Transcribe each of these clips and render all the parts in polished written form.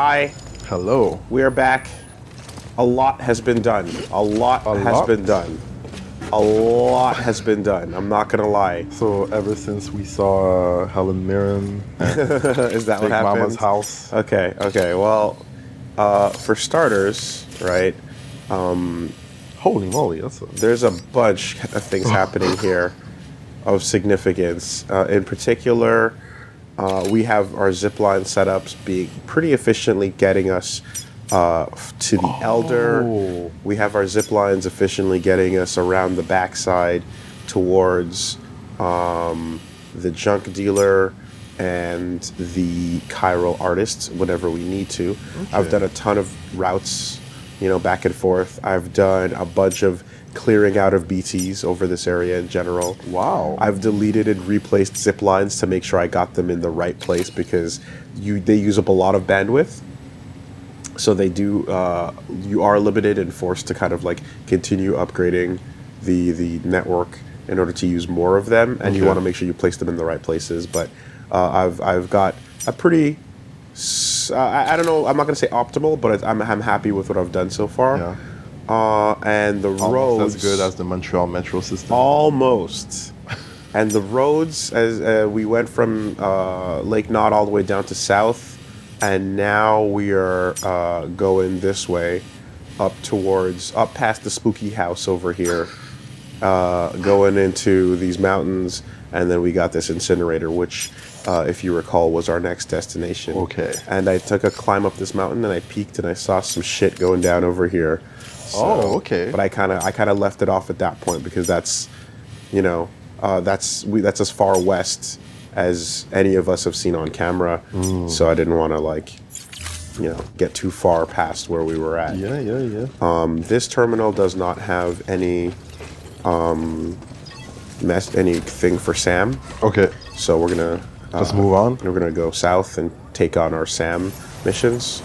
Hi, Hello. we are back. A lot has been done. A lot has been done. A lot has been done. I'm not gonna lie. So ever since we saw Helen Mirren and Is that what Big happened? Mama's house. Okay. Well, for starters, right? Holy moly, There's a bunch of things happening here of significance. In particular, we have our zipline setups being pretty efficiently getting us to the Elder. We have our zip lines efficiently getting us around the backside towards the junk dealer and the Chiral artists whenever we need to. Okay. I've done a ton of routes, back and forth. I've done a bunch of clearing out of BTs over this area in general. Wow. I've deleted and replaced zip lines to make sure I got them in the right place because they use up a lot of bandwidth. So they do. You are limited and forced to kind of like continue upgrading the network in order to use more of them, and you want to make sure you place them in the right places. But I've got a pretty. I don't know. I'm not going to say optimal, but I'm happy with what I've done so far. Yeah. And the Almost roads as good as the Montreal metro system. almost. And the roads, as we went from Lake Knot all the way down to south, and now we are going this way, up past the spooky house over here, going into these mountains, and then we got this incinerator, which, if you recall, was our next destination. Okay. And I took a climb up this mountain, and I peeked, and I saw some shit going down over here. So, okay. But I kind of left it off at that point because that's, that's as far west as any of us have seen on camera. So I didn't want to get too far past where we were at. Yeah. This terminal does not have any anything for Sam. Okay. So we're gonna Let's move on. We're gonna go south and take on our Sam missions.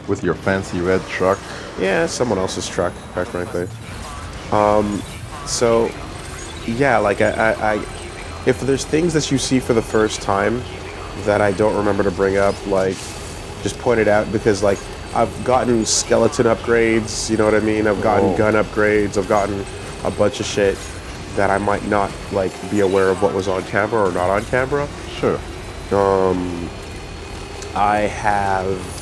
With your fancy red truck. Yeah, someone else's truck, quite frankly. So, yeah, like I, if there's things that you see for the first time that I don't remember to bring up, like, just point it out because, like, I've gotten skeleton upgrades, you know what I mean? I've gotten gun upgrades, I've gotten a bunch of shit that I might not, like, be aware of what was on camera or not on camera. Sure. I have...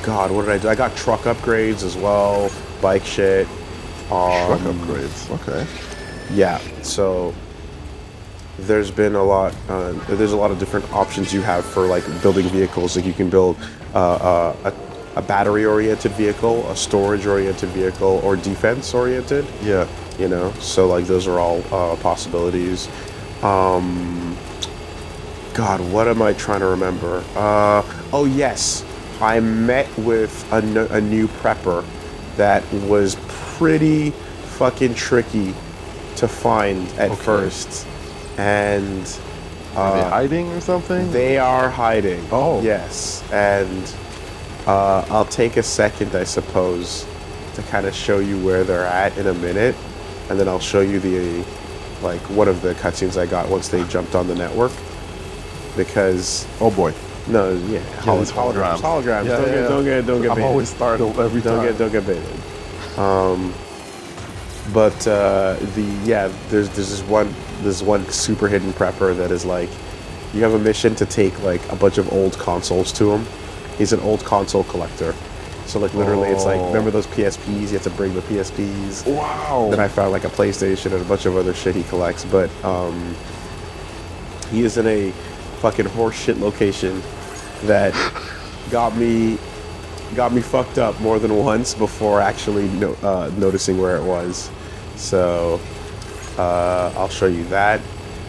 God, what did I do? I got truck upgrades as well, bike shit. Truck upgrades. Okay. Yeah, so there's been a lot. There's a lot of different options you have for like building vehicles. Like you can build a battery-oriented vehicle, a storage-oriented vehicle, or defense-oriented. Yeah. So like those are all possibilities. God, what am I trying to remember? Oh yes, I met with a new prepper that was pretty fucking tricky to find at first, and Are they hiding or something? they are hiding. Oh. Yes, and I'll take a second, I suppose, to kind of show you where they're at in a minute, and then I'll show you one of the cutscenes I got once they jumped on the network. Because oh boy. no, yeah, these holograms. Yeah, don't get baited. I'm always startled every time. Don't get baited. There's this one super hidden prepper that is like, you have a mission to take like a bunch of old consoles to him. He's an old console collector. So like literally it's like, remember those PSPs? You have to bring the PSPs. Wow. Then I found like a PlayStation and a bunch of other shit he collects, but he is in a fucking horseshit location that got me fucked up more than once before actually noticing where it was. So I'll show you that.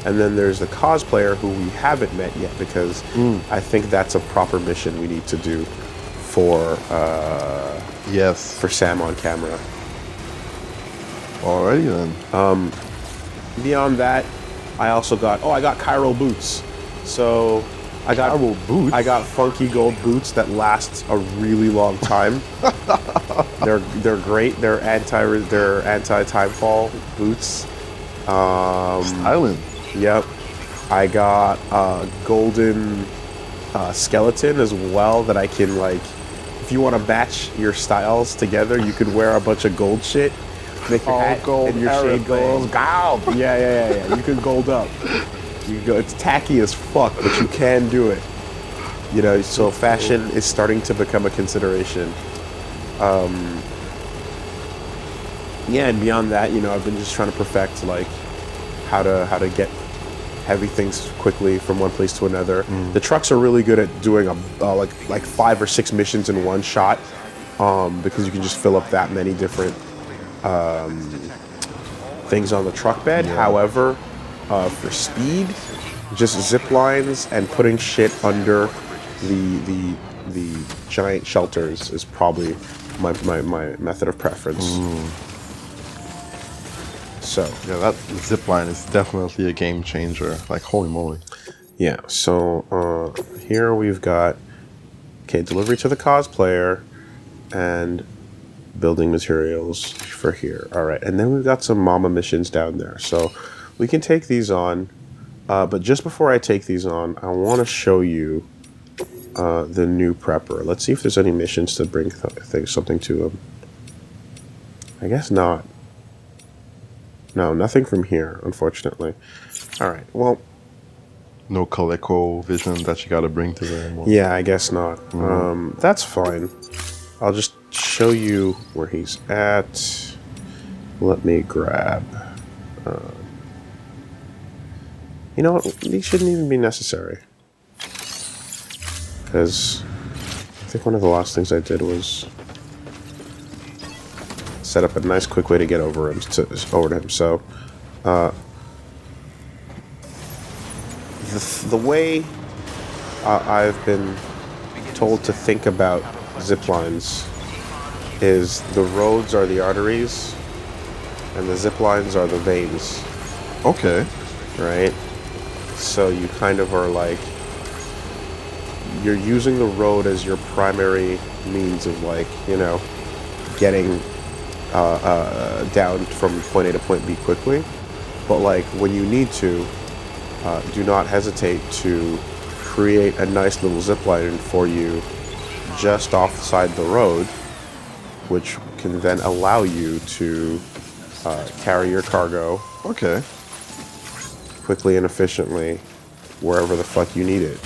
And then there's the cosplayer who we haven't met yet because I think that's a proper mission we need to do for for Sam on camera. Alrighty then. Beyond that, I also got Chiral boots. So I got boots. I got funky gold boots that last a really long time. they're great. They're anti-timefall boots. Styling. Yep. I got golden skeleton as well that I can like. If you want to match your styles together, you could wear a bunch of gold shit, make your hat gold and your shade gold. Gold. Yeah. You could gold up. You can go. It's tacky as fuck, but you can do it. You know, so fashion is starting to become a consideration. Yeah, and beyond that, you know, I've been just trying to perfect like how to get heavy things quickly from one place to another. The trucks are really good at doing like 5 or 6 missions in one shot, because you can just fill up that many different things on the truck bed. Yeah. However, for speed, just zip lines and putting shit under the giant shelters is probably my method of preference. So Yeah, that zip line is definitely a game changer. Like, holy moly. yeah, so here we've got delivery to the cosplayer and building materials for here. All right, and then we've got some mama missions down there. So we can take these on, but just before I take these on, I want to show you the new prepper. Let's see if there's any missions to bring something to him. I guess not. No, nothing from here, unfortunately. All right, well, No Coleco vision that you gotta bring to them. Or... yeah, I guess not. That's fine. I'll just show you where he's at. Let me grab... you know what? These shouldn't even be necessary. Because I think one of the last things I did was set up a nice quick way to get over to him. So the way I've been told to think about zip lines is the roads are the arteries and the zip lines are the veins. Okay. Right? So you kind of are like, you're using the road as your primary means of like, you know, getting down from point A to point B quickly. But like when you need to, do not hesitate to create a nice little zip line for you just off the side of the road, which can then allow you to carry your cargo Okay. quickly and efficiently wherever the fuck you need it.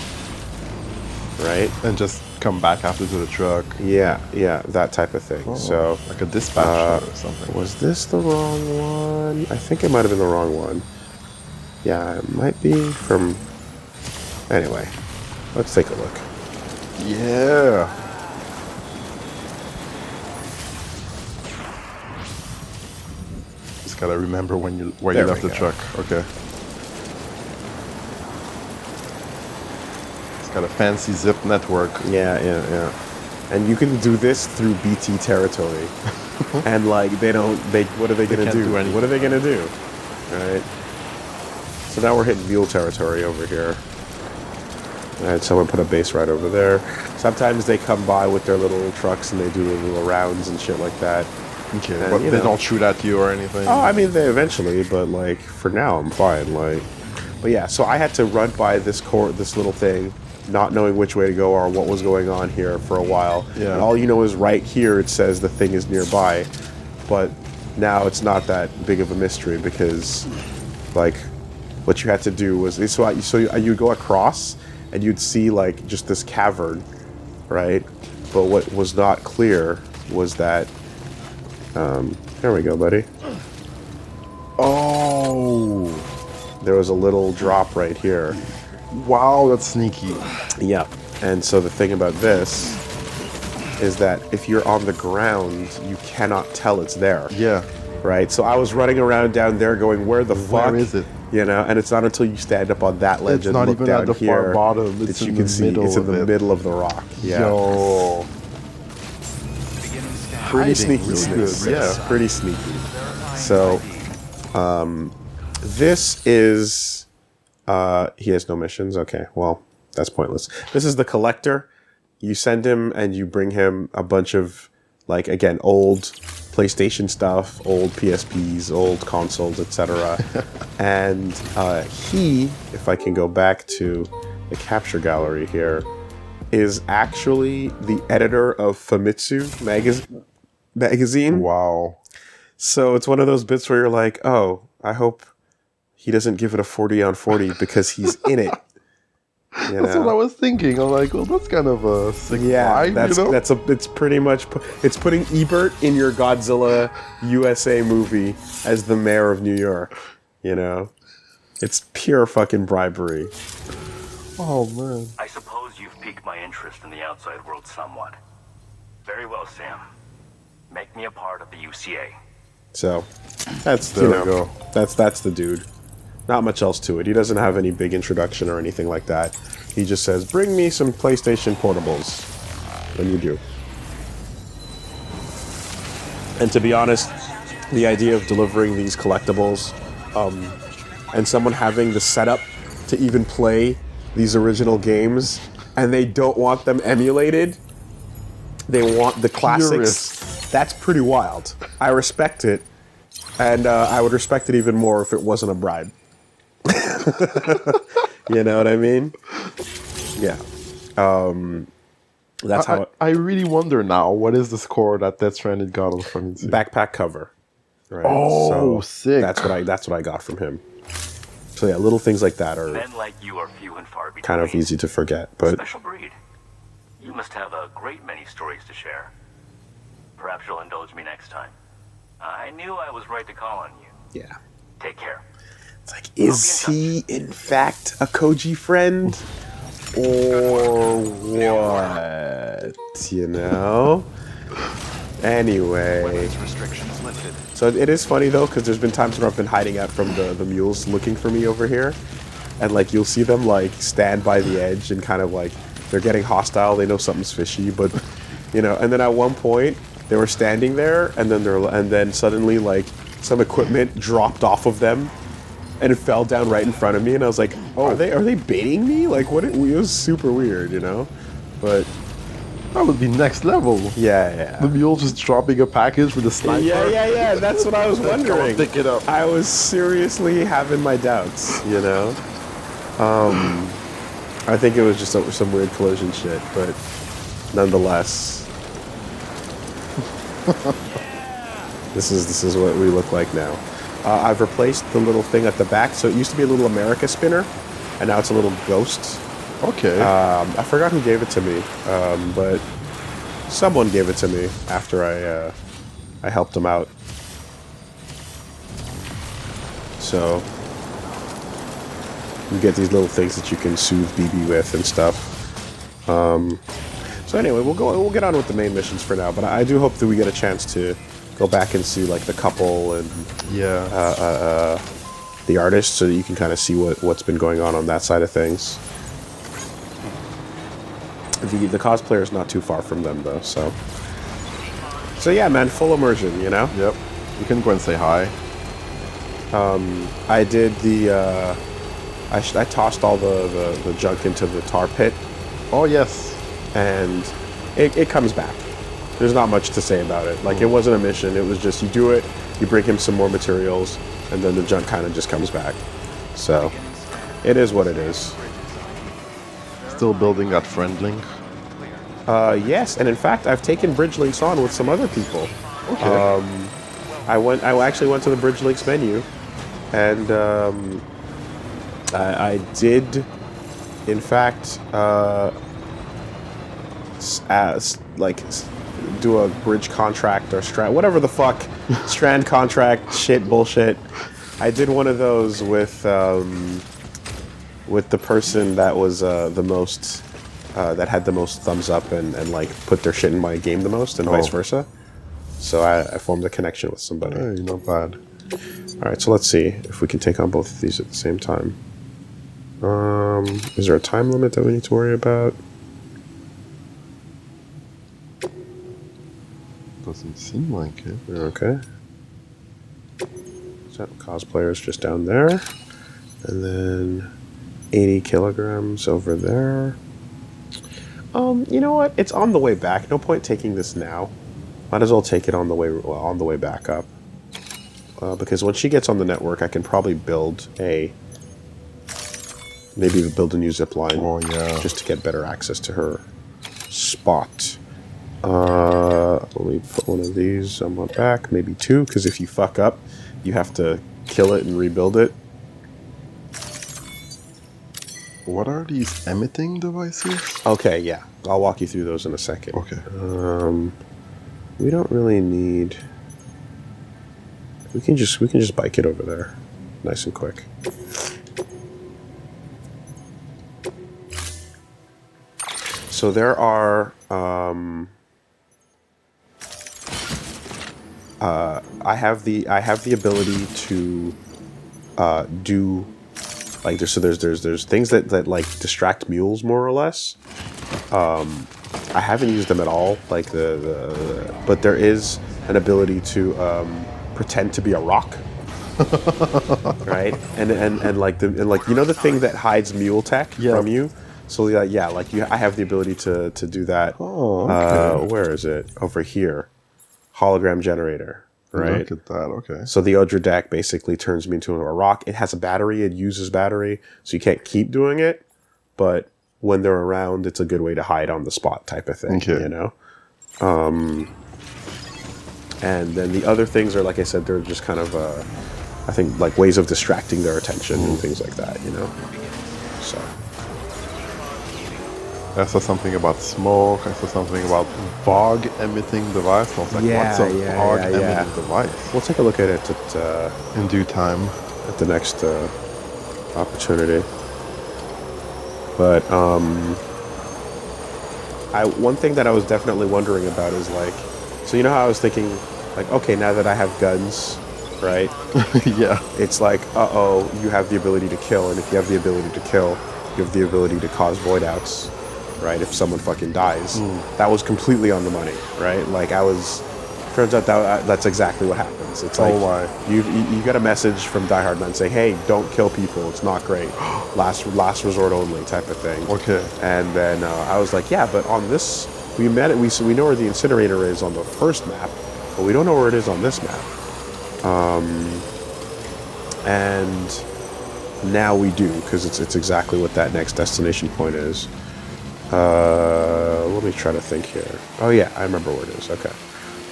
Right? And just come back after to the truck. Yeah, that type of thing. Oh, So, like a dispatch or something. was this the wrong one? I think it might have been the wrong one. Yeah, it might be from... Anyway, let's take a look. Yeah. Just gotta remember where you There left we the go. truck. Okay. It's got a fancy zip network. Yeah. And you can do this through BT territory. And like, what are they gonna can't do anything. What are they gonna do? Right? So now we're hitting mule territory over here. Alright, someone put a base right over there. Sometimes they come by with their little trucks and they do their little rounds and shit like that. Okay, And, but you they know. don't shoot at you or anything. Oh, I mean, they eventually, but like for now, I'm fine. Like, but yeah, so I had to run by this little thing, not knowing which way to go or what was going on here for a while. Yeah. And all you know is right here it says the thing is nearby, but now it's not that big of a mystery because, like, what you had to do was you'd go across and you'd see like just this cavern, right? But what was not clear was that. There we go, buddy. Oh, There was a little drop right here. wow, that's sneaky. Yep. And so the thing about this is that if you're on the ground, you cannot tell it's there. Yeah. Right? So I was running around down there going, where the fuck? Where is it? You know, and it's not until you stand up on that ledge It's and not look even down at the here far bottom. that It's you in can the see middle it's in the of it. middle of the rock. Yeah. Yo. Pretty Hiding sneaky. really Snakes. good, yeah. It's pretty sneaky. So, this is, he has no missions. Okay, well, that's pointless. This is the collector. You send him and you bring him a bunch of, like, again, old PlayStation stuff, old PSPs, old consoles, etc. And he, if I can go back to the capture gallery here, is actually the editor of Famitsu magazine. Wow. So it's one of those bits where you're like, oh, I hope he doesn't give it a 40 on 40 because he's in it. You That's know? what I was thinking. I'm like, well, that's kind of a sick vibe, it's pretty much it's putting Ebert in your Godzilla USA movie as the mayor of New York. You know, it's pure fucking bribery. Oh man. I suppose you've piqued my interest in the outside world somewhat. Very well, Sam. Make me a part of the UCA. So that's There we go. that's the dude. Not much else to it. He doesn't have any big introduction or anything like that. He just says, "Bring me some PlayStation portables," and you do. And to be honest, the idea of delivering these collectibles, and someone having the setup to even play these original games, and they don't want them emulated. They want the classics. Purist. That's pretty wild. I respect it, and I would respect it even more if it wasn't a bribe. You know what I mean? Yeah. That's how I really wonder now, what is the score that Death Stranding got on from backpack cover. Right? Oh, sick. That's what I got from him. So yeah, little things like that are Men like you are few and far between. kind of easy to forget. But Special breed. You must have a great many stories to share. Perhaps you'll indulge me next time. I knew I was right to call on you. yeah. Take care. It's like, is he in fact a Koji friend? Or what? You know? Anyway. So it is funny though, because there's been times where I've been hiding out from the mules looking for me over here. And like you'll see them like stand by the edge and kind of like they're getting hostile, they know something's fishy, but you know, and then at one point they were standing there and then suddenly like some equipment dropped off of them. And it fell down right in front of me, and I was like, "Oh, are they baiting me? Like, what?" It was super weird, you know. But That would be next level. yeah. The mule just dropping a package with a sniper. Yeah. That's what I was Come on, wondering. pick it up. I was seriously having my doubts, you know. I think it was just some weird collision shit, but nonetheless, this is what we look like now. I've replaced the little thing at the back, so it used to be a little America spinner, and now it's a little ghost. Okay. I forgot who gave it to me, but someone gave it to me after I helped him out. So you get these little things that you can soothe BB with and stuff. So anyway, we'll get on with the main missions for now, but I do hope that we get a chance to go back and see like the couple and yeah. the artist, so that you can kind of see what's been going on that side of things. The cosplayer is not too far from them though, so yeah, man, full immersion, you know. Yep. You can go and say hi. I did the I tossed all the junk into the tar pit, Oh yes. and it comes back. There's not much to say about it. Like, it wasn't a mission. It was just you do it, you bring him some more materials, and then the junk kind of just comes back. So, it is what it is. Still building that friend link. Yes, and in fact, I've taken bridge links on with some other people. Okay. I actually went to the bridge links menu, and I did, in fact, do a bridge contract or whatever the fuck, strand contract shit bullshit. I did one of those with the person that was the most that had the most thumbs up and like put their shit in my game the most, and vice versa. So I formed a connection with somebody. Hey, not bad. All right, so let's see if we can take on both of these at the same time. Is there a time limit that we need to worry about? Doesn't seem like it. Okay. So cosplayer's just down there. And then 80 kilograms over there. You know what? It's on the way back. No point taking this now. Might as well take it on the way back up. Because when she gets on the network, I can probably maybe build a new zip line. Oh yeah. Just to get better access to her spot. Let me put one of these on my back, maybe two, because if you fuck up, you have to kill it and rebuild it. What are these emitting devices? Okay, yeah. I'll walk you through those in a second. Okay. We don't really need... We can just bike it over there. Nice and quick. So there are... I have the ability to do... Like there's things that like distract mules more or less. I haven't used them at all. Like but there is an ability to pretend to be a rock, right? And like you know the thing that hides mule tech from you. So yeah, like I have the ability to do that. Oh, okay. Where is it? Over here, hologram generator. Right. Look at that. Okay. So the Otter deck basically turns me into a rock. It has a battery. It uses battery, so you can't keep doing it. But when they're around, it's a good way to hide on the spot, type of thing. Okay. You know. And then the other things are, like I said, they're just kind of, I think, like ways of distracting their attention and things like that. You know. So. I saw something about smoke. I saw something about fog emitting device. I was like, what's a fog emitting device? We'll take a look at it at, in due time. At the next opportunity. But one thing that I was definitely wondering about is like, so you know how I was thinking, like, okay, now that I have guns, right? Yeah. It's like, uh-oh, you have the ability to kill, and if you have the ability to kill, you have the ability to cause void outs. Right, if someone fucking dies, that was completely on the money, right? Like turns out that's exactly what happens. It's like you get a message from Die Hard 9 saying, "Hey, don't kill people. It's not great. Last resort only," type of thing. Okay. And then I was like, "Yeah, but on this, we know where the incinerator is on the first map, but we don't know where it is on this map." And now we do, because it's exactly what that next destination point is. Let me try to think here. Oh yeah, I remember where it is. Okay.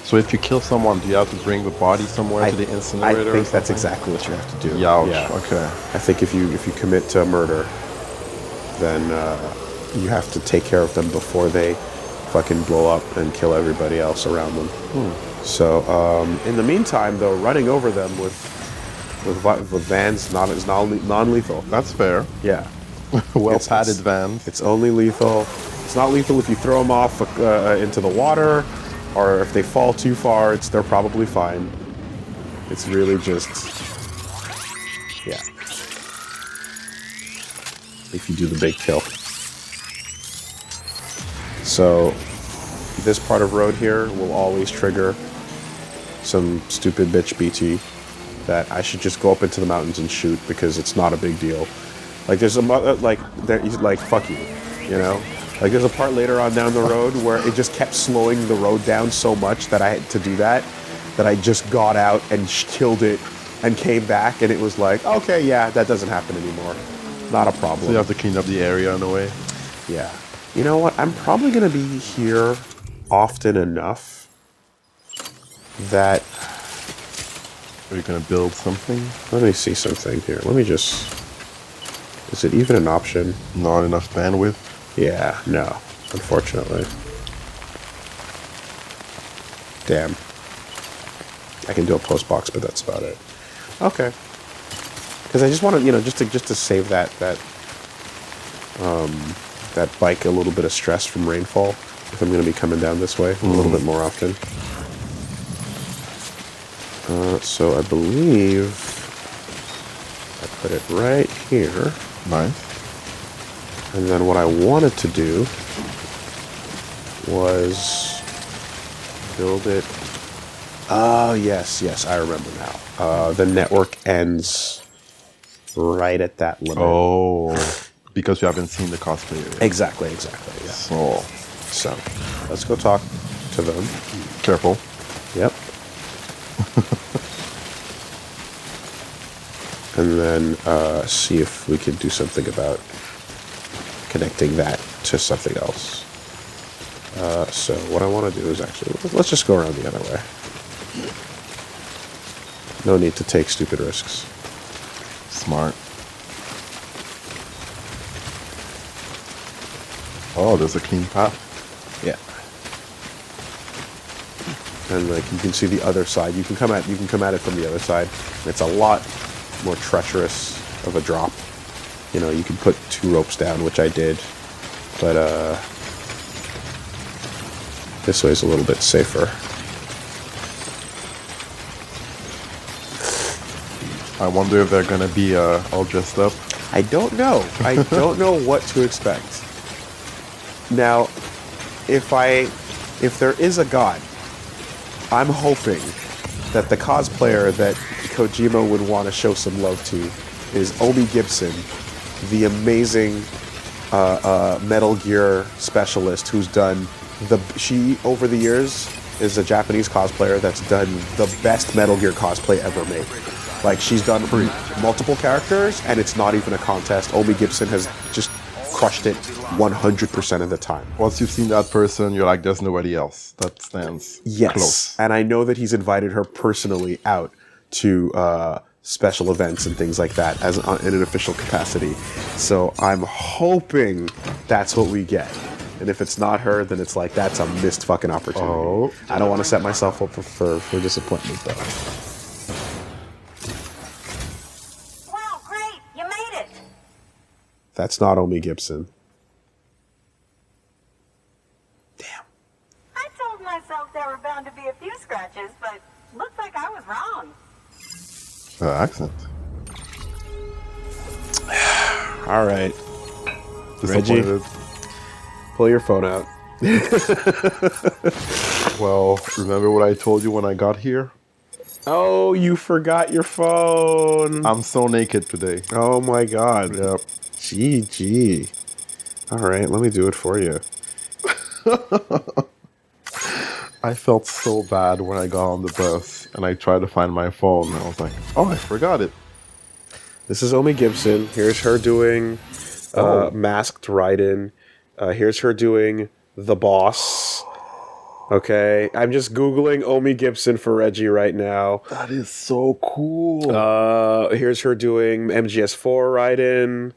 So if you kill someone, do you have to bring the body somewhere to the incinerator? I think that's exactly what you have to do. Youch. Yeah. Okay. I think if you commit to murder, then you have to take care of them before they fucking blow up and kill everybody else around them. So in the meantime, though, running over them with vans is non-lethal. That's fair. Yeah. Well-padded vans. It's only lethal. It's not lethal if you throw them off into the water, or if they fall too far. They're probably fine. It's really just, yeah. If you do the big kill. So this part of road here will always trigger some stupid bitch BT that I should just go up into the mountains and shoot, because it's not a big deal. Like there's fuck you, you know? Like there's a part later on down the road where it just kept slowing the road down so much that I had to do that I just got out and killed it and came back, and it was like, okay, yeah, that doesn't happen anymore. Not a problem. So you have to clean up the area in a way? Yeah. You know what? I'm probably going to be here often enough that... Are you going to build something? Let me see something here. Let me just... Is it even an option? Not enough bandwidth? Yeah, no. Unfortunately. Damn. I can do a post box, but that's about it. Okay. Because I just want to, just to save that bike a little bit of stress from rainfall, if I'm going to be coming down this way a little bit more often. So I believe I put it right here. Nice. And then what I wanted to do was build it. Oh, yes, I remember now. The network ends right at that limit. Oh, because you haven't seen the cosplayer yet. Exactly, yeah. So, let's go talk to them. Careful. Yep. And then see if we can do something about connecting that to something else. So what I want to do is actually, let's just go around the other way. No need to take stupid risks. Smart. Oh, there's a clean path. Yeah. And like you can see the other side. You can come at it from the other side. It's a lot more treacherous of a drop. You know, you can put 2 ropes down, which I did, but this way is a little bit safer. I wonder if they're gonna be all dressed up. I don't know. I don't know what to expect. Now, if there is a god, I'm hoping that the cosplayer that Kojima would want to show some love to is Omi Gibson, the amazing Metal Gear specialist who's done she over the years is a Japanese cosplayer that's done the best Metal Gear cosplay ever made. Like, she's done multiple characters, and it's not even a contest. Omi Gibson has just crushed it 100% of the time. Once you've seen that person, you're like, there's nobody else that stands close. And I know that he's invited her personally out to special events and things like that as in an official capacity. So I'm hoping that's what we get. And if it's not her, then it's like, that's a missed fucking opportunity. Oh. I don't want to set myself up for disappointment, though. Wow, great! You made it! That's not Omi Gibson. Damn. I told myself there were bound to be a few scratches, but looks like I was wrong. Accent. All right. Disappointed. Reggie, pull your phone out. Well, remember what I told you when I got here? Oh, you forgot your phone. I'm so naked today. Oh my god. Yep. GG. All right, let me do it for you. I felt so bad when I got on the bus and I tried to find my phone. And I was like, oh, I forgot it. This is Omi Gibson. Here's her doing Masked Raiden. Here's her doing The Boss. Okay, I'm just Googling Omi Gibson for Reggie right now. That is so cool. Here's her doing MGS4 Raiden.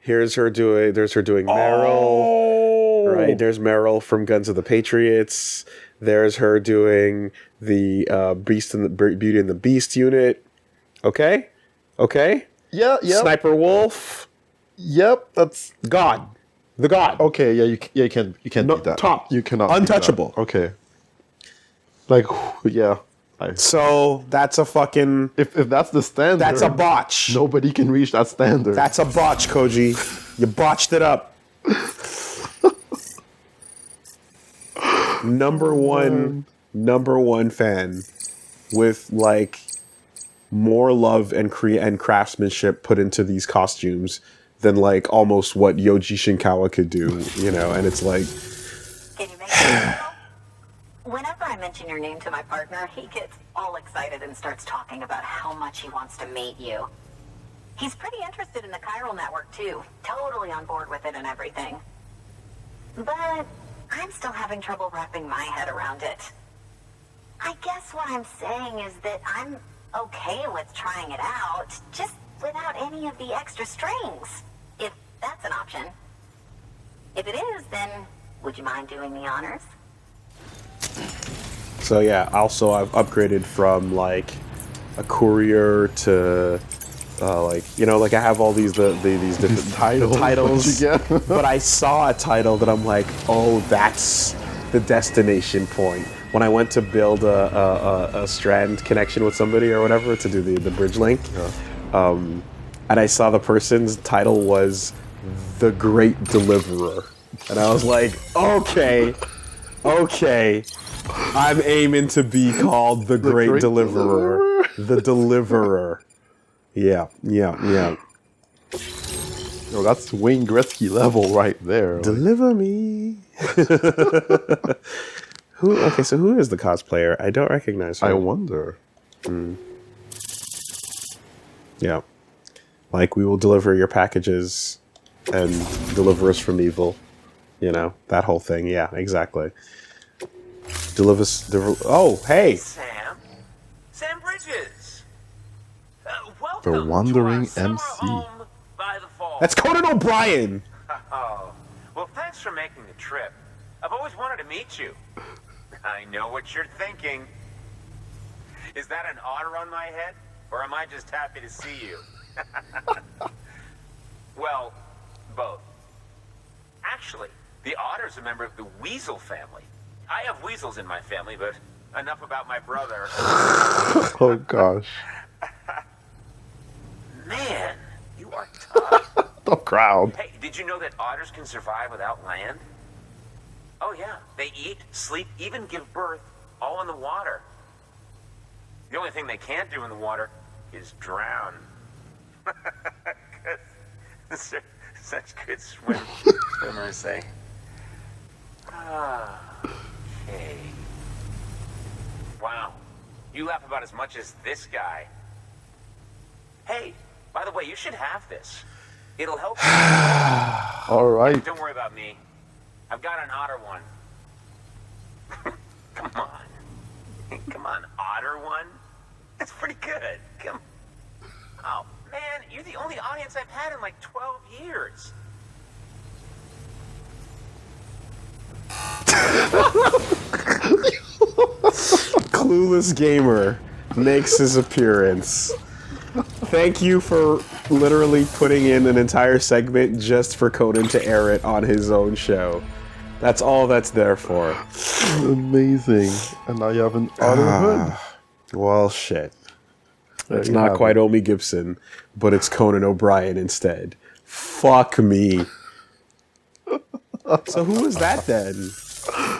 There's her doing Meryl. Right, there's Meryl from Guns of the Patriots. There's her doing the Beauty and the Beast unit. Okay? Yeah. Sniper Wolf. Yep, that's God. The God. okay. Yeah, you can't beat that. Top. You cannot. beat Untouchable. that. Okay. Like, yeah. So that's a fucking... If that's the standard, That's a botch. nobody can reach that standard. That's a botch, Koji. You botched it up. Number one fan with like more love and craftsmanship put into these costumes than like almost what Yoji Shinkawa could do, you know, and it's like... Can you make it? Whenever I mention your name to my partner, he gets all excited and starts talking about how much he wants to meet you. He's pretty interested in the chiral network too, totally on board with it and everything. But I'm still having trouble wrapping my head around it. I guess what I'm saying is that I'm okay with trying it out, just without any of the extra strings, if that's an option. If it is, then would you mind doing the honors? So yeah, also I've upgraded from like a courier to like, you know, like I have all these these different titles. But I saw a title that I'm like, oh, that's the destination point. When I went to build a strand connection with somebody or whatever to do the bridge link, and I saw the person's title was The Great Deliverer, and I was like, okay, I'm aiming to be called the Great Deliverer. The Deliverer. Yeah. Yo, that's Wayne Gretzky level right there. Deliver me. Okay, so who is the cosplayer? I don't recognize her. I wonder. Yeah. Like, we will deliver your packages and deliver us from evil. You know, that whole thing. Yeah, exactly. Oh, hey! Sam Bridges! The Welcome Wandering to our summer MC. home by the fall. That's Conan O'Brien! Oh, well, thanks for making the trip. I've always wanted to meet you. I know what you're thinking. Is that an otter on my head? Or am I just happy to see you? Well, both. Actually, the otter's a member of the weasel family. I have weasels in my family, but enough about my brother. Oh gosh. Man, you are tough. The crowd. Hey, did you know that otters can survive without land? Oh yeah, they eat, sleep, even give birth, all in the water. The only thing they can't do in the water is drown. Such good swimmers, they. Okay. Wow, you laugh about as much as this guy. Hey, by the way, you should have this. It'll help you. All right. Don't worry about me. I've got an otter one. Come on. Come on, otter one? That's pretty good. Come. Oh, man, you're the only audience I've had in like 12 years. Clueless Gamer makes his appearance. Thank you for literally putting in an entire segment just for Conan to air it on his own show. That's all that's there for. Amazing. And now you have an otter hood. Well, shit. There It's you not have quite it. Omi Gibson, but it's Conan O'Brien instead. Fuck me. So who was that then?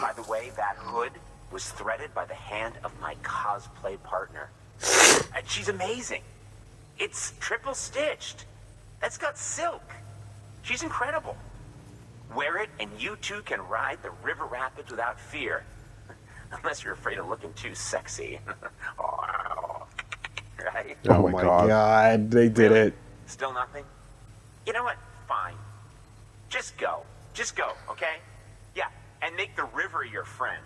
By the way, that hood was threaded by the hand of my cosplay partner. And she's amazing. It's triple stitched. That's got silk. She's incredible. Wear it and you too can ride the river rapids without fear. Unless you're afraid of looking too sexy. Right? Oh, my my God. god, they did it. Still nothing? You know what? Fine. Just go. Just go, okay? Yeah, and make the river your friend.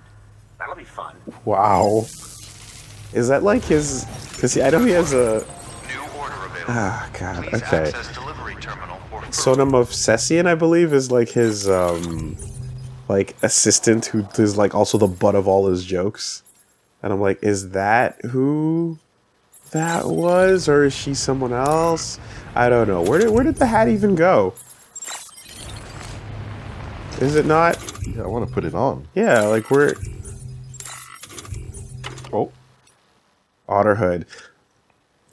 That'll be fun. Wow. Is that like his... Because I know he has a... New order available. Ah, god, Please okay. access delivery terminal or Sonam of Cessian, I believe, is like his, like, assistant who is, like, also the butt of all his jokes. And I'm like, is that who that was? Or is she someone else? I don't know. Where did the hat even go? Is it not? Yeah, I want to put it on. Yeah, like, where... Oh. Otter hood.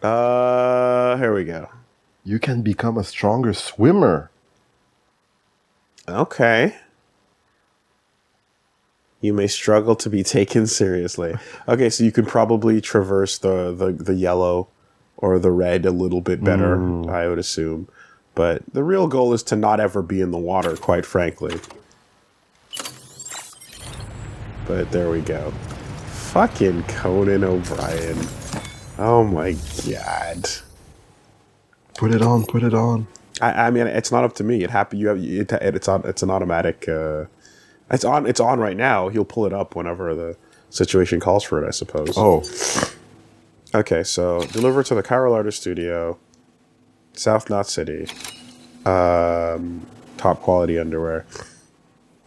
Here we go. You can become a stronger swimmer. Okay. You may struggle to be taken seriously. Okay, so you could probably traverse the yellow or the red a little bit better, I would assume. But the real goal is to not ever be in the water, quite frankly. But there we go. Fucking Conan O'Brien. Oh my god. Put it on, put it on. I mean, it's not up to me. It happened. It's on. It's an automatic. It's on. It's on right now. He'll pull it up whenever the situation calls for it, I suppose. Oh. Okay. So deliver to the Chiral Artist Studio, South Knot City. Top quality underwear.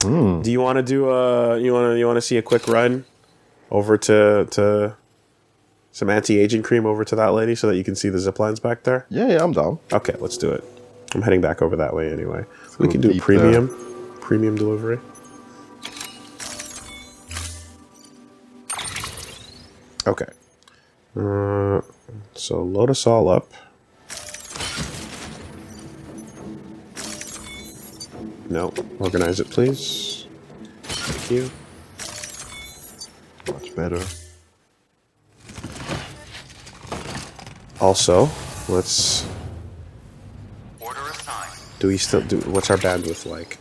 Do you want to do a? You want to see a quick run over to some anti-aging cream over to that lady so that you can see the zip lines back there? Yeah, I'm down. Okay, let's do it. I'm heading back over that way anyway. We go can do deep premium delivery. Okay. So load us all up. No, organize it, please. Thank you. Much better. Also, let's... order assigned. Do we still do... What's our bandwidth like?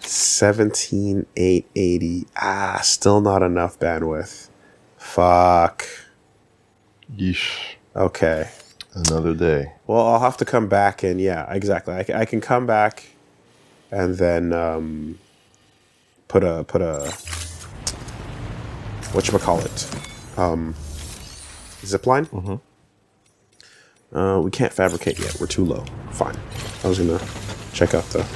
17,880. Ah, still not enough bandwidth. Fuck. Yeesh. Okay. Another day. Well, I'll have to come back and... Yeah, exactly. I can come back and then put a whatchamacallit, zip line. We can't fabricate yet. We're too low. Fine. I was gonna check out the.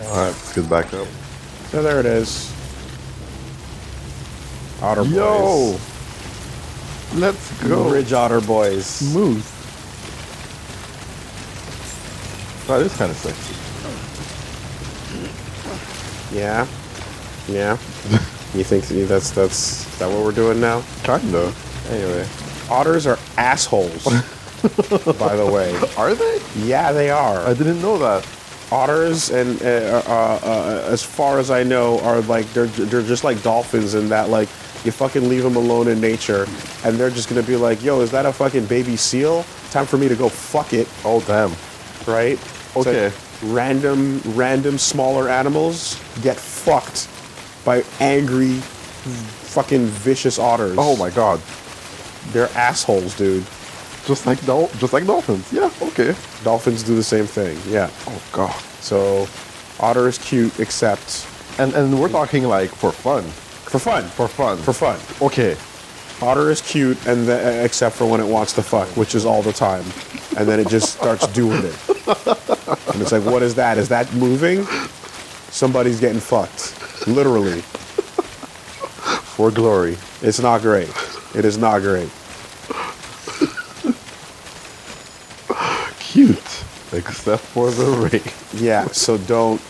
All right, let's get back up. So there it is. Otter boys. Yo, let's go. Ridge otter boys. Smooth. That is kind of sexy. Yeah. Yeah. You think that's that what we're doing now? Kinda. Anyway, otters are assholes. By the way. Are they? Yeah, they are. I didn't know that. Otters, and as far as I know, are like they're just like dolphins in that like you fucking leave them alone in nature, and they're just gonna be like, yo, is that a fucking baby seal? Time for me to go fuck it, Oh damn. right? Okay. So random smaller animals get fucked by angry, fucking vicious otters. Oh my god. They're assholes, dude. Just like dolphins. Yeah. Okay. Dolphins do the same thing. Yeah. Oh god. So, otter is cute, except And we're talking like for fun. for fun. For fun. For fun. Okay. Otter is cute, and except for when it wants to fuck, which is all the time, and then it just starts doing it. And it's like, what is that? Is that moving? Somebody's getting fucked, literally. For glory. It's not great. It is not great. Cute. Except for the ring. Yeah. So don't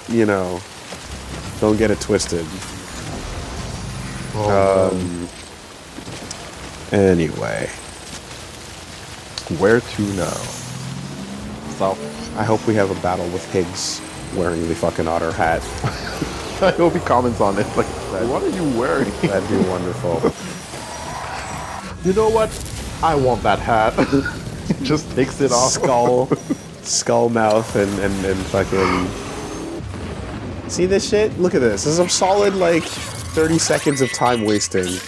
get it twisted. Anyway, Where to now? South. I hope we have a battle with Higgs wearing the fucking otter hat. I hope he comments on it. Like, what are you wearing? That'd be wonderful. You know what? I want that hat. Just takes it off. skull mouth and fucking. See this shit? Look at this. This is a solid like 30 seconds of time wasting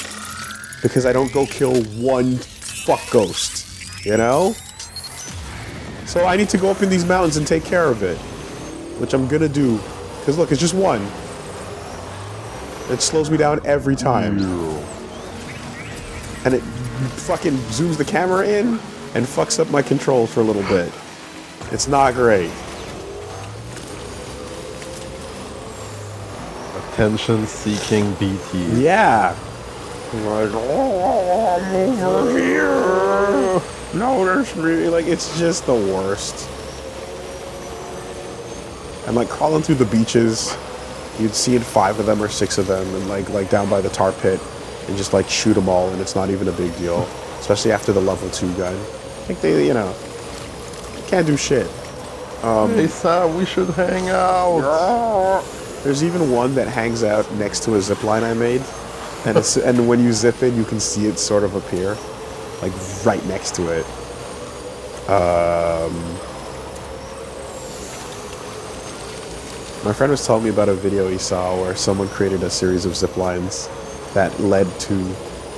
because I don't go kill one fuck ghost, you know? So I need to go up in these mountains and take care of it, which I'm gonna do. Because look, it's just one. It slows me down every time. And it fucking zooms the camera in and fucks up my controls for a little bit. It's not great. Attention-seeking BT. Yeah. Like, oh, I'm over here. No, there's really, like, it's just the worst. And like crawling through the beaches, you'd see 5 of them or 6 of them, and like down by the tar pit, and just like shoot them all, and it's not even a big deal. Especially after the level 2 gun. I think they, can't do shit. Hey Sam, we should hang out. There's even one that hangs out next to a zip line I made, and when you zip in, you can see it sort of appear, like right next to it. My friend was telling me about a video he saw where someone created a series of zip lines that led to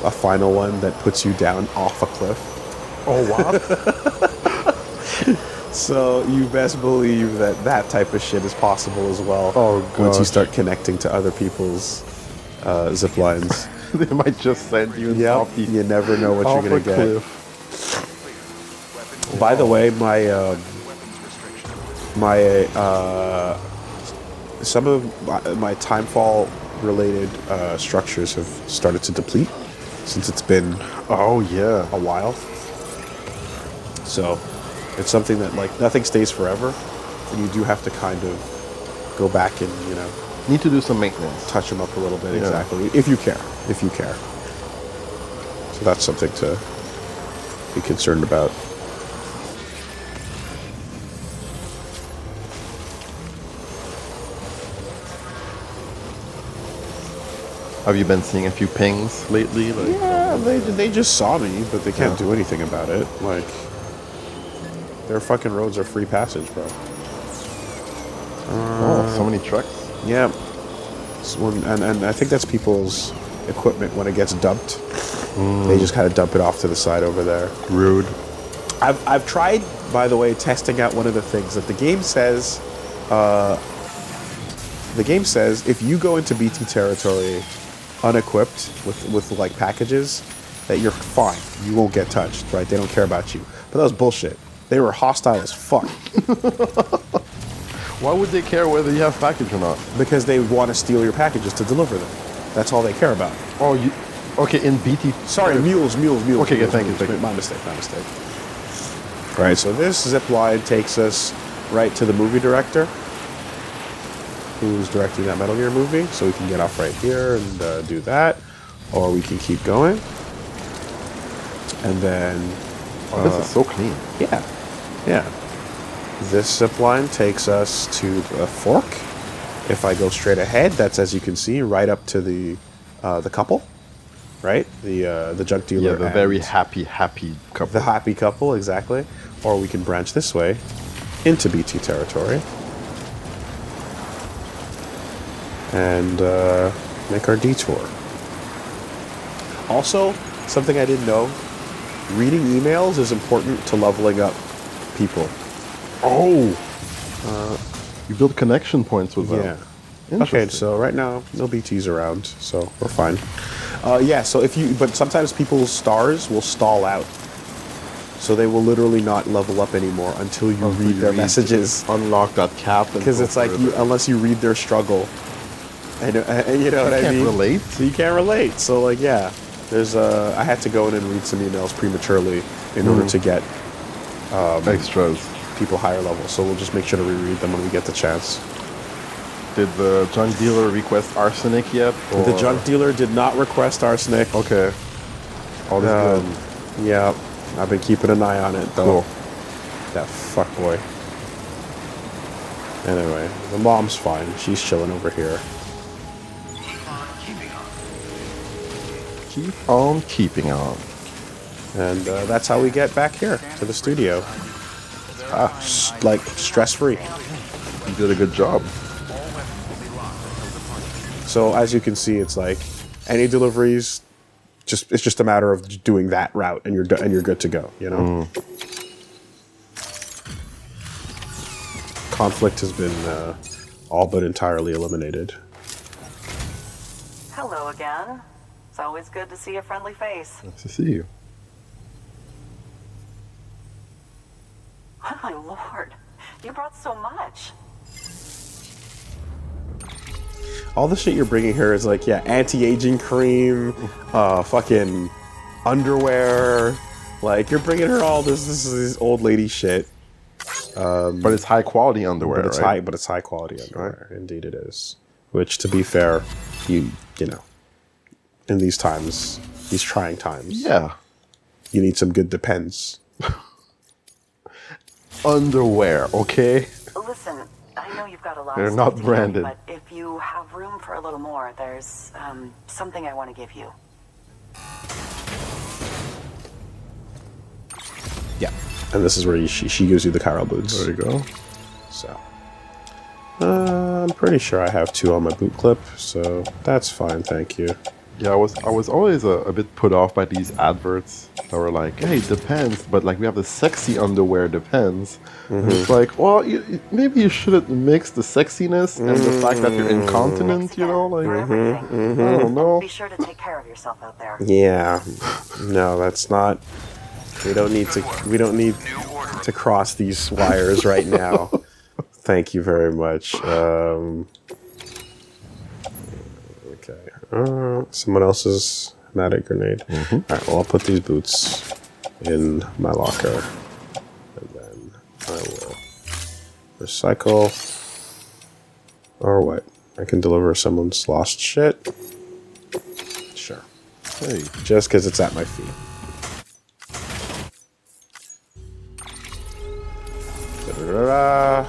a final one that puts you down off a cliff. Oh wow. So you best believe that type of shit is possible as well. Oh, once you gosh. start connecting to other people's zip lines. They might just send you off the You never know what off you're a gonna get. cliff. By the way, some of my timefall related structures have started to deplete since it's been Oh yeah. a while. So it's something that like nothing stays forever, and you do have to kind of go back and Need to do some maintenance. touch them up a little bit. Yeah. Exactly, if you care. So that's something to be concerned about. Have you been seeing a few pings lately? Like, Yeah, they just saw me, but they can't do anything about it. Like, their fucking roads are free passage, bro. oh, so many trucks. Yeah. And I think that's people's equipment when it gets dumped. They just kind of dump it off to the side over there. Rude. I've tried, by the way, testing out one of the things that the game says. The game says if you go into BT territory unequipped with like packages, that you're fine. You won't get touched, right? They don't care about you. But that was bullshit. They were hostile as fuck. Why would they care whether you have package or not? Because they want to steal your packages to deliver them. That's all they care about. Oh, you... Okay, in BT... Sorry, mules. Okay, mules, thank mules. you. My mistake. All right, so this zip line takes us right to the movie director, who's directing that Metal Gear movie. So we can get off right here and do that, or we can keep going. And then... Oh, this is so clean. Yeah. This zip line takes us to a fork. If I go straight ahead, that's, as you can see, right up to the couple, right? The junk dealer. Yeah, the very happy couple. The happy couple, exactly. Or we can branch this way into BT territory and make our detour. Also, something I didn't know, reading emails is important to leveling up people. Oh! You build connection points with them. Yeah. Okay, so right now, no BTs around, so we're fine. So but sometimes people's stars will stall out. So they will literally not level up anymore until you read their messages. Unlock that cap. Because it's like, unless you read their struggle. And you know what I mean? You can't relate. So you can't relate. So like, yeah. There's I had to go in and read some emails prematurely in order to get extras. People higher level. So we'll just make sure to reread them when we get the chance. Did the junk dealer request arsenic yet? Or? The junk dealer did not request arsenic. Okay. All is good. Yeah. I've been keeping an eye on it, though. Cool. That fuckboy. Anyway, the mom's fine. She's chilling over here. Keep on keeping on. Keep on keeping on. And that's how we get back here to the studio. Like, stress-free. You did a good job. So, as you can see, it's like, any deliveries, it's just a matter of doing that route, and you're good to go, you know? Conflict has been all but entirely eliminated. Hello again. It's always good to see a friendly face. Nice to see you. Oh my lord, you brought so much. All the shit you're bringing here is like, yeah, anti-aging cream, fucking underwear. Like, you're bringing her all this old lady shit. But it's high quality underwear, right? But it's high quality underwear. Right. Indeed it is. Which, to be fair, you know, in these times, these trying times, yeah, you need some good Depends. Underwear, okay? Listen, I know you've got a lot They're of not stuff to do, branded. but if you have room for a little more, there's something I want to give you. Yeah. And this is where she gives you the chiral boots. There you go. So, I'm pretty sure I have 2 on my boot clip, so that's fine, thank you. Yeah, I was always a bit put off by these adverts that were like, hey, Depends, but like we have the sexy underwear Depends. And it's like, well, maybe you shouldn't mix the sexiness and the fact that you're incontinent, you know? Like, I don't know. Be sure to take care of yourself out there. Yeah. No, that's not... We don't need to cross these wires right now. Thank you very much. Okay. Someone else's magic grenade. Alright, well, I'll put these boots in my locker. And then I will recycle. Or what? I can deliver someone's lost shit? Sure. Hey. Just because it's at my feet. Da-da-da-da.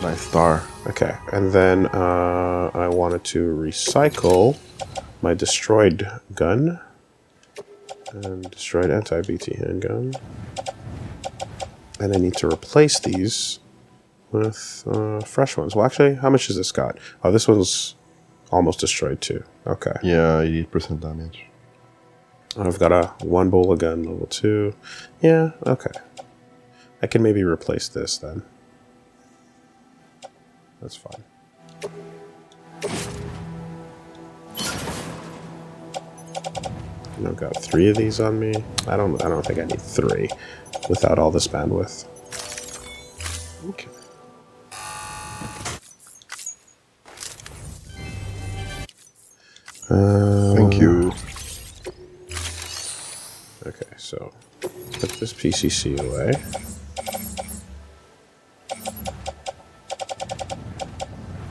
Nice star. Okay, and then I wanted to recycle my destroyed gun and destroyed anti-BT handgun, and I need to replace these with fresh ones. Well, actually, how much has this got? Oh, this one's almost destroyed too. Okay. Yeah, 80% damage. I've got a 1 bowler gun, level 2. Yeah, okay. I can maybe replace this then. That's fine. And I've got 3 of these on me. I don't think I need 3 without all this bandwidth. Okay. Thank you. Okay, so put this PCC away.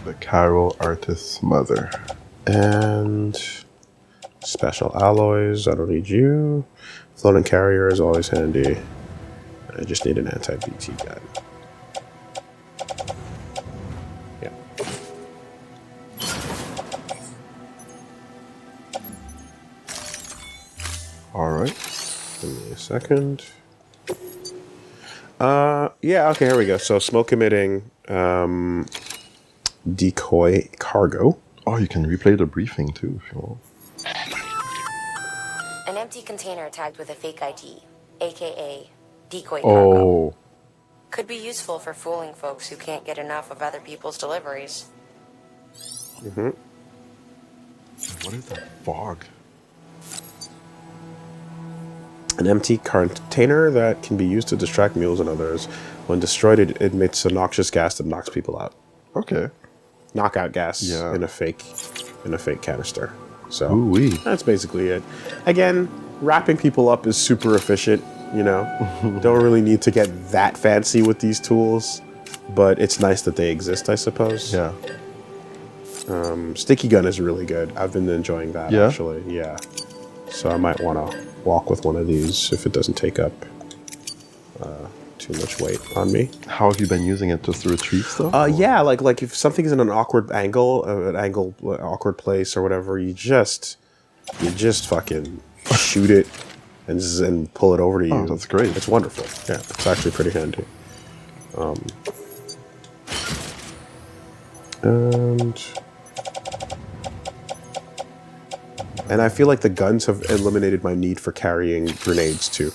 The Carol Artist's mother. And special alloys, I don't need you. Floating carrier is always handy. I just need an anti-BT gun. Yeah. Alright. Give me a second. Yeah, okay, here we go. So smoke emitting decoy cargo. Oh, you can replay the briefing too if you want. An empty container tagged with a fake ID, aka decoy cargo. Oh. Could be useful for fooling folks who can't get enough of other people's deliveries. Mm-hmm. What is that fog? An empty container that can be used to distract mules and others. When destroyed, it emits a noxious gas that knocks people out. Okay. Knockout gas Yeah. in a fake canister. So Ooh-wee. that's basically it. Again, wrapping people up is super efficient. You know, don't really need to get that fancy with these tools, but it's nice that they exist, I suppose. Yeah. Sticky gun is really good. I've been enjoying that, Yeah? actually. Yeah. So I might want to walk with one of these if it doesn't take up too much weight on me. How have you been using it? Just to retrieve stuff? Yeah, like if something's in an awkward angle, awkward place or whatever, you just fucking shoot it and pull it over to you. Oh, that's great. It's wonderful. Yeah, it's actually pretty handy. And I feel like the guns have eliminated my need for carrying grenades too.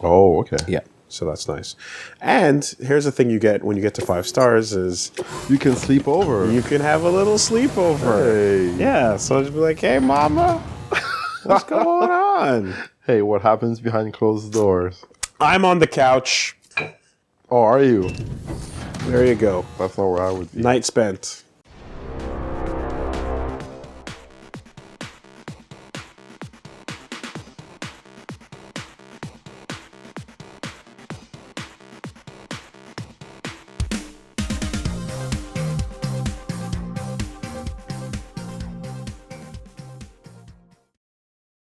Oh, okay. Yeah. So that's nice. And here's the thing you get when you get to 5 stars is You can sleep over. you can have a little sleepover. Hey. Yeah, so just be like, hey mama, what's going on? Hey, what happens behind closed doors? I'm on the couch. Oh, are you? There you go. That's not where I would be. Night spent.